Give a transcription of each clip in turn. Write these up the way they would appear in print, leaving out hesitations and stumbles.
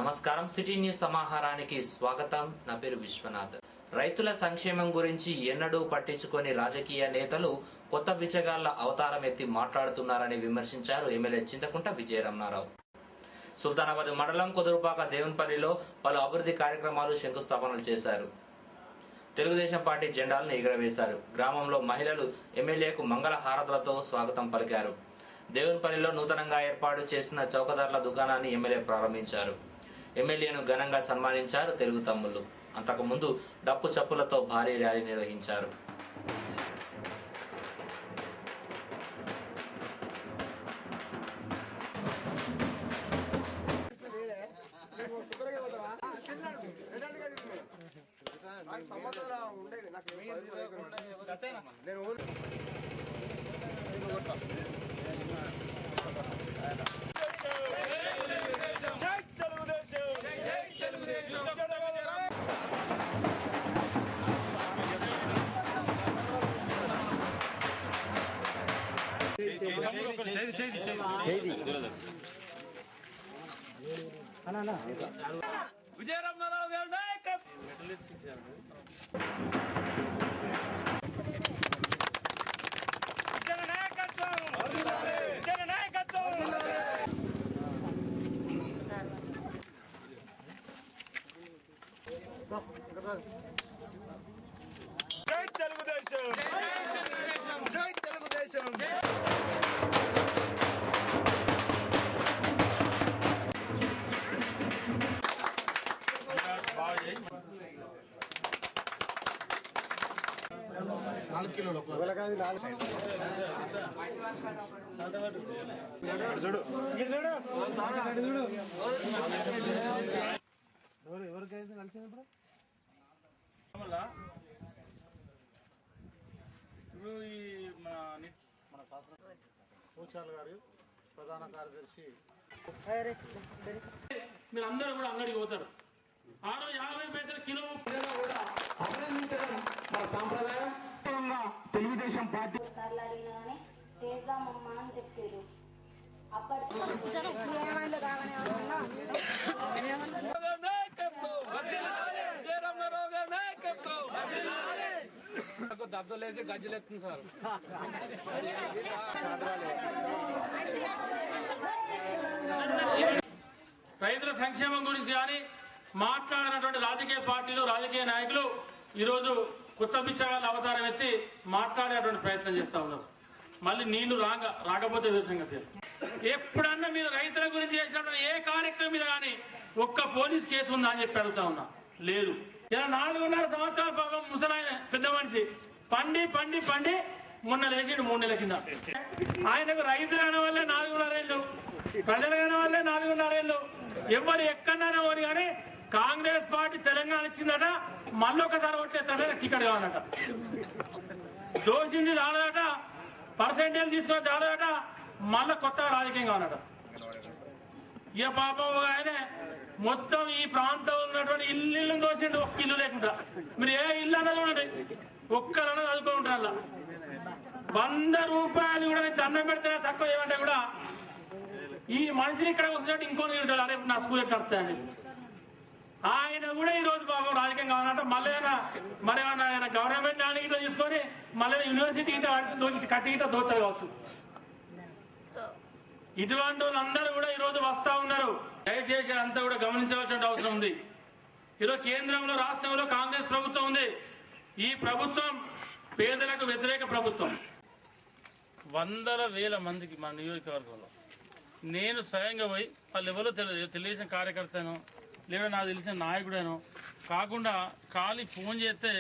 నమస్కారం city news సమాహారానికి స్వాగతం. నా పేరు విశ్వనాథ్. రైతుల సంక్షేమం గురించి ఎన్నడూ పట్టించుకొని రాజకీయ నేతలు కొత్త బిచ్చగాళ్ల అవతారం ఎత్తి మాట్లాడుతున్నారని విమర్శించారు ఎమ్మెల్యే చింతకుంట విజయరమణారావు. సుల్తానాబాద్ మండలం కుదురుపాక దేవునిపల్లిలో పలు అభివృద్ధి కార్యక్రమాలు శంకుస్థాపనలు చేశారు. తెలుగుదేశం పార్టీ జెండాలను ఎగురవేశారు. గ్రామంలో మహిళలు ఎమ్మెల్యేకు మంగళ హారతులతో స్వాగతం పలికారు. దేవునిపల్లిలో నూతనంగా ఏర్పాటు చేసిన చౌకదారుల దుకాణాన్ని ఎమ్మెల్యే ప్రారంభించారు. ఎమ్మెల్యేను ఘనంగా సన్మానించారు తెలుగు తమ్ముళ్లు. అంతకుముందు డప్పు చప్పులతో భారీ ర్యాలీ నిర్వహించారు. విజయరమణారావు గారి జై తెలుగుదేశం, జై తెలుగుదేశం. ఎవరికైతే కలిసినప్పుడు ఇప్పుడు ఈ మన శాసన పూచాల్ గారు ప్రధాన కార్యదర్శి మీరందరూ కూడా అంగడికి పోతారు. 50 పైసలు కిలో కూడా అభినందించడం మన సాంప్రదాయం. తెలుగుదేశం పార్టీ సార్లు అడిగినానే చేద్దామమ్మా అని చెప్పారు. దద్దలేసి గజ్జలెత్తుంది సార్. రైతుల సంక్షేమం గురించి కానీ మాట్లాడినటువంటి రాజకీయ పార్టీలు, రాజకీయ నాయకులు ఈరోజు కొత్త బిచ్చగాళ్ళ అవతారం ఎత్తి మాట్లాడేటువంటి ప్రయత్నం చేస్తూ ఉన్నారు. మళ్ళీ నీళ్లు రాకపోతే సంగతి. ఎప్పుడన్నా మీరు రైతుల గురించి చేసినటువంటి ఏ కార్యక్రమం మీద కానీ ఒక్క పోలీస్ కేసు ఉందా అని చెప్పి అడుగుతా ఉన్నా. లేదు. ఇలా 4.5 సంవత్సరాల పాపం ముసలాయన పెద్ద మనిషి పండి పండి పండి మొన్న లేచిండు 3 నెలల కింద. ఆయనకు రైతులు అనే వాళ్ళే 4.5 ఏళ్ళు, ప్రజలు అనే వాళ్ళే 4.5 ఏళ్ళు. ఎవరు ఎక్కడైనా పోని కానీ కాంగ్రెస్ పార్టీ తెలంగాణ ఇచ్చిందట, మళ్ళీ ఒకసారి ఓట్లేస్తాడ టికెట్ కావాలట. దోషింది చాలదట, పర్సెంటేజ్ తీసుకొని చాలదట, మళ్ళీ కొత్తగా రాజకీయం కావాలట. ఇక పాపం ఆయన మొత్తం ఈ ప్రాంతంలో ఉన్నటువంటి ఇల్లు దోషిండు. ఒక్క ఇల్లు లేకుండా మీరు ఏ ఇల్లు అన్నది చూడండి, ఒక్కరన్నా చదువుకొని ఉంటారు. అలా 100 రూపాయలు కూడా దండం పెడితే తక్కువ ఏమంటే కూడా ఈ మనిషిని ఇక్కడ వస్తున్నట్టు ఇంకొని ఉంటాడు. అరే నా స్కూల్ ఎట్లా వస్తాయని ఆయన కూడా ఈ రోజు పాపం రాజకీయం కావాలంటే మళ్ళీ మరేమన్నా ఆయన గవర్నమెంట్ నాని ఇట్లా తీసుకొని మళ్ళీ యూనివర్సిటీ కట్టి ఇట్లా దోతారు కావచ్చు. ఇటువంటి వాళ్ళందరూ కూడా ఈరోజు వస్తూ ఉన్నారు. దయచేసి అంతా కూడా గమనించవలసిన అవసరం ఉంది. ఈరోజు కేంద్రంలో, రాష్ట్రంలో కాంగ్రెస్ ప్రభుత్వం ఉంది. ఈ ప్రభుత్వం పేదలకు వ్యతిరేక ప్రభుత్వం. 100,000 మందికి మన నియోజకవర్గంలో నేను స్వయంగా పోయి వాళ్ళు ఎవరో తెలియసిన కార్యకర్తను లేదా నాకు తెలిసిన నాయకుడేనో కాకుండా ఖాళీ ఫోన్ చేస్తే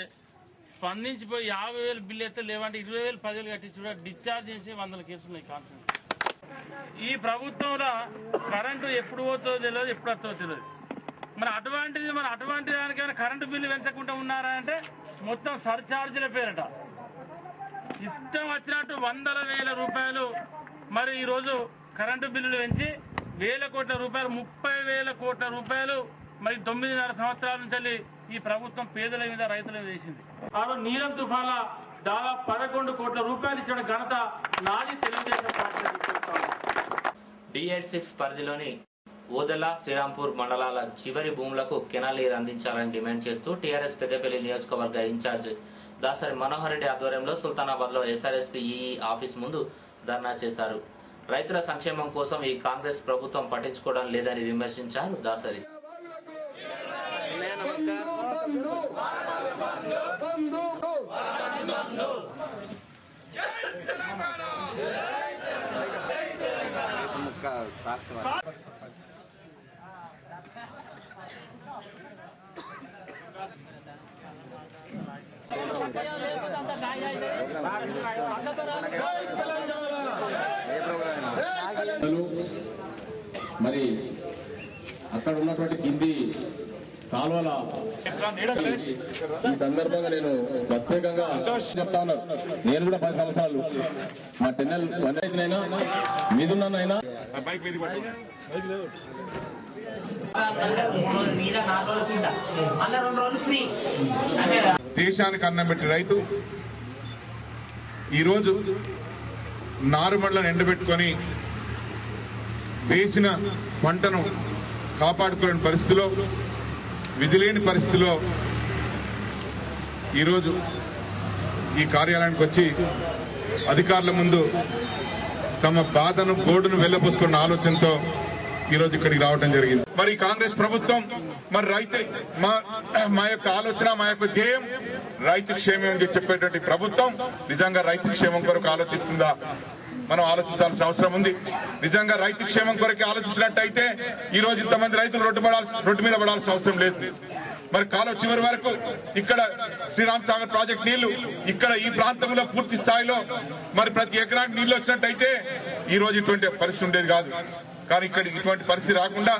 స్పందించిపోయి 50,000 బిల్లు అయితే లేవంటే 20,000 10,000 కట్టించి కూడా డిశ్చార్జ్ చేసి 100 కేసులు ఉన్నాయి కాన్స్టిట్యూషన్. ఈ ప్రభుత్వంలో కరెంటు ఎప్పుడు పోతుందో తెలియదు, ఎప్పుడు వస్తుందో తెలియదు. మరి అటువంటి దానికైనా కరెంటు బిల్లు పెంచకుండా ఉన్నారా అంటే మొత్తం సర్ఛార్జీల పేరట ఇష్టం వచ్చినట్టు 100,000 రూపాయలు మరి ఈరోజు కరెంటు బిల్లులు పెంచి 1,000 కోట్ల రూపాయలు, 30,000 కోట్ల రూపాయలు మరి 9.5 సంవత్సరాల నుంచి ఈ ప్రభుత్వం పేదల మీద, రైతుల మీద వేసింది. ఆ రోజు నీలం తుఫాన్ల దాదాపు 11 కోట్ల రూపాయలు ఇచ్చిన ఘనత నాది తెలుగుదేశం పార్టీ. D86 పరిధిలోని ఓదెల శ్రీరాంపూర్ మండలాల చివరి భూములకు కెనాల్ నీరు అందించాలని డిమాండ్ చేస్తూ టీఆర్ఎస్ పెద్దపల్లి నియోజకవర్గ ఇన్ఛార్జ్ దాసరి మనోహర్ రెడ్డి ఆధ్వర్యంలో సుల్తానాబాద్లో ఎస్ఆర్ఎస్పీ ఈఈ ఆఫీస్ ముందు ధర్నా చేశారు. రైతుల సంక్షేమం కోసం ఈ కాంగ్రెస్ ప్రభుత్వం పట్టించుకోవడం లేదని విమర్శించారు దాసరి. మరి అక్కడ ఉన్నటువంటి కింది కాలువల ఈ సందర్భంగా నేను ప్రత్యేకంగా చెప్తా ఉన్నాను. నేను కూడా 10 సంవత్సరాలు మా టెన్నెల్ వందైనా మీదున్నానైనా దేశానికి అన్నం పెట్టి రైతు ఈరోజు నారుమళ్లను ఎండబెట్టుకొని వేసిన పంటను కాపాడుకోలేని పరిస్థితిలో, విధిలేని పరిస్థితిలో ఈరోజు ఈ కార్యాలయానికి వచ్చి అధికారుల ముందు తమ బాధను గోడును వెళ్ళబోసుకున్న ఆలోచనతో ఈరోజు ఇక్కడికి రావడం జరిగింది. మరి కాంగ్రెస్ ప్రభుత్వం మరి రైతు మా యొక్క ఆలోచన, మా యొక్క ధ్యేయం రైతు క్షేమం అని చెప్పేటువంటి ప్రభుత్వం నిజంగా రైతు క్షేమం కొరకు ఆలోచిస్తుందా? మనం ఆలోచించాల్సిన అవసరం ఉంది. నిజంగా రైతు క్షేమం కొరకు ఆలోచించినట్టయితే ఈ రోజు ఇంతమంది రైతులు రోడ్డు మీద పడాల్సిన అవసరం లేదు. మరి కాలువ చివరి వరకు ఇక్కడ శ్రీరామ్ సాగర్ ప్రాజెక్ట్ నీళ్లు ఇక్కడ ఈ ప్రాంతంలో పూర్తి స్థాయిలో మరి ప్రతి ఎకరానికి నీళ్లు వచ్చినట్టయితే ఈ రోజు ఇటువంటి పరిస్థితి ఉండేది కాదు. కానీ ఇక్కడ ఇటువంటి పరిస్థితి రాకుండా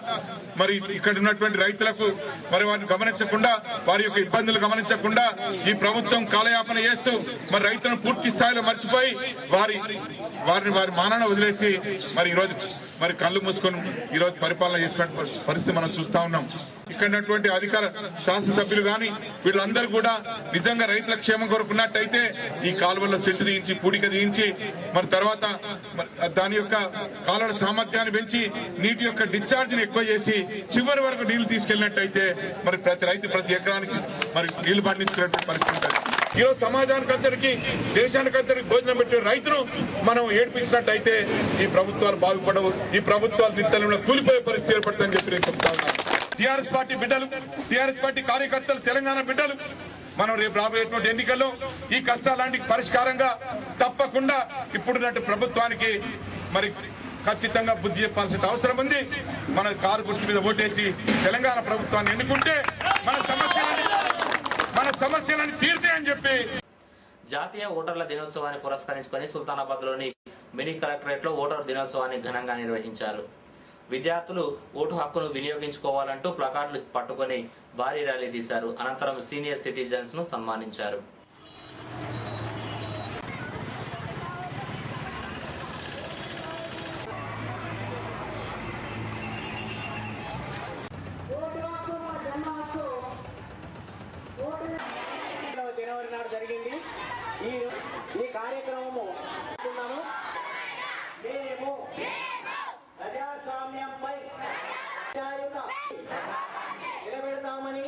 మరి ఇక్కడ ఉన్నటువంటి రైతులకు మరి వారిని గమనించకుండా, వారి యొక్క ఇబ్బందులు గమనించకుండా ఈ ప్రభుత్వం కాలయాపన చేస్తూ మరి రైతులను పూర్తి స్థాయిలో మర్చిపోయి వారి మానాన వదిలేసి మరి ఈరోజు మరి కళ్ళు మూసుకొని ఈరోజు పరిపాలన చేస్తున్న పరిస్థితి మనం చూస్తా ఉన్నాం. ఇక్కడ ఉన్నటువంటి అధికార శాసనసభ్యులు కానీ వీళ్ళందరూ కూడా నిజంగా రైతుల క్షేమం కోరుకున్నట్టయితే ఈ కాలువల్లో సెంటు దించి పూడిక దించి మరి తర్వాత దాని యొక్క కాలువల సామర్థ్యాన్ని పెంచి నీటి యొక్క డిశ్చార్జ్ ని ఎక్కువ చేసి చివరి వరకు నీళ్లు తీసుకెళ్లినట్టయితే మరి ప్రతి రైతు ప్రతి ఎకరానికి మరి నీళ్లు పండించుకునేటువంటి పరిస్థితి ఉంటుంది. ఈరోజు సమాజానికి అంతటికి, దేశానికి అంతటికి భోజనం పెట్టే రైతును మనం ఏడ్పించినట్టయితే ఈ ప్రభుత్వాలు బాగుపడవు, ఈ ప్రభుత్వాలు నిట్టలంలో కూలిపోయే పరిస్థితి ఏర్పడుతుందని చెప్పి నేను చెప్తా ఉన్నాను. టీఆర్ఎస్ పార్టీ బిడ్డలు, టీఆర్ఎస్ పార్టీ కార్యకర్తలు, తెలంగాణ బిడ్డలు మనం రేపు రాబోయేటువంటి ఎన్నికల్లో ఈ కష్టాలాంటి పరిష్కారంగా తప్పకుండా ఇప్పుడున్నట్టు ప్రభుత్వానికి మరి ఖచ్చితంగా బుద్ధి చెప్పాల్సిన అవసరం ఉంది. మన కారు గుర్తు మీద ఓటేసి తెలంగాణ ప్రభుత్వాన్ని ఎన్నుకుంటే మన సమస్యలను తీర్తాయని చెప్పి. జాతీయ ఓటర్ల దినోత్సవాన్ని పురస్కరించుకొని సుల్తానాబాద్లోని మినీ కలెక్టరేట్లో ఓటర్ దినోత్సవాన్ని ఘనంగా నిర్వహించారు. విద్యార్థులు ఓటు హక్కును వినియోగించుకోవాలంటూ ప్లకార్డులు పట్టుకొని భారీ ర్యాలీ తీశారు. అనంతరం సీనియర్ సిటిజన్స్ ను సన్మానించారు. జనవరి నాడు జరిగింది ఈ కార్యక్రమము. మేము ప్రజాస్వామ్యంపై నిలబెడతామని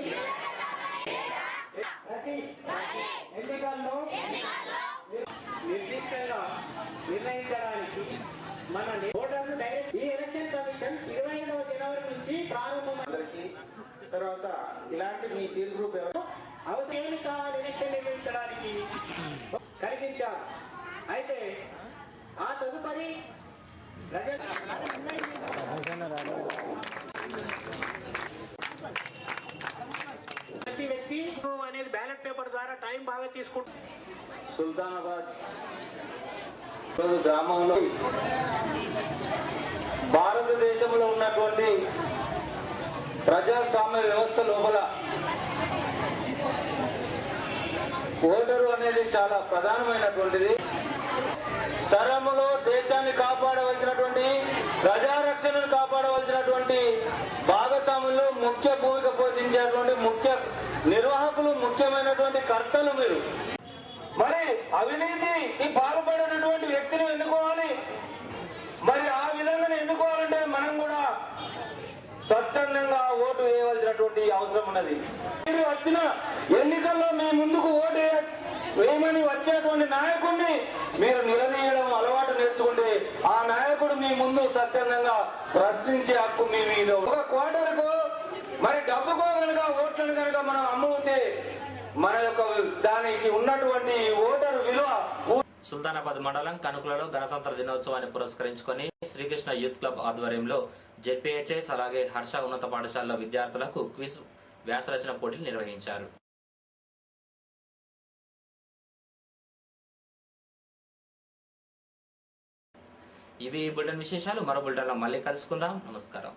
ప్రతి ఎన్నికల్లో నిర్దిష్టంగా నిర్ణయించడానికి మన ఓటర్లు డైరెక్ట్ ఈ ఎలక్షన్ కమిషన్ 25వ జనవరి నుంచి ప్రారంభమైంది. తర్వాత ఇలాంటి మీ ఫీల్ గ్రూప్ అవసరం కావాలి ఎలక్షన్ నిర్వహించడానికి కలిగించారు. అయితే ఆ తదుపరి ప్రతి వ్యక్తి అనేది బ్యాలెట్ పేపర్ ద్వారా టైం బాగా తీసుకుంటారు. సుల్తానాబాద్ గ్రామంలో భారతదేశంలో ఉన్నటువంటి ప్రజాస్వామ్య వ్యవస్థ లోపల ఓటరు అనేది చాలా ప్రధానమైనటువంటిది. తరములో దేశాన్ని కాపాడవలసినటువంటి, ప్రజారక్షణను కాపాడవలసినటువంటి భాగస్వాములు ముఖ్య భూమిక పోషించేటువంటి ముఖ్య నిర్వాహకులు, ముఖ్యమైనటువంటి కర్తలు మీరు. మరి అవినీతికి పాల్పడినటువంటి వ్యక్తిని ఎన్నుకోవాలి. మరి ఆ విధంగా ఎన్నుకోవాలంటే మనం కూడా వేయాల్సినటువంటి అవసరం ఉన్నది. మీరు వచ్చిన ఎన్నికల్లో మీ ముందుకు ఓటు వేయమని వచ్చేటువంటి నాయకుడిని మీరు నిలదీయడం అలవాటు నేర్చుకుంటే ఆ నాయకుడు మీ ముందు స్వచ్ఛందంగా ప్రశ్నించే హక్కు మీ మీద. ఒక క్వార్టర్కు మరి డబ్బుకో కనుక ఓట్లను కనుక మనం అమ్ముతే మన యొక్క దానికి ఉన్నటువంటి ఓటరు విలువ. సుల్తానాబాద్ మండలం కనుకులలో గణతంత్ర దినోత్సవాన్ని పురస్కరించుకొని శ్రీకృష్ణ యూత్ క్లబ్ ఆధ్వర్యంలో జెడ్పీహెచ్ఎస్ అలాగే హర్ష ఉన్నత పాఠశాలలో విద్యార్థులకు క్విజ్ వ్యాసరచన పోటీలు నిర్వహించారు. ఇవి బులెటిన్ విశేషాలు. మరో బులెటిన్లో మళ్ళీ కలుసుకుందాం. నమస్కారం.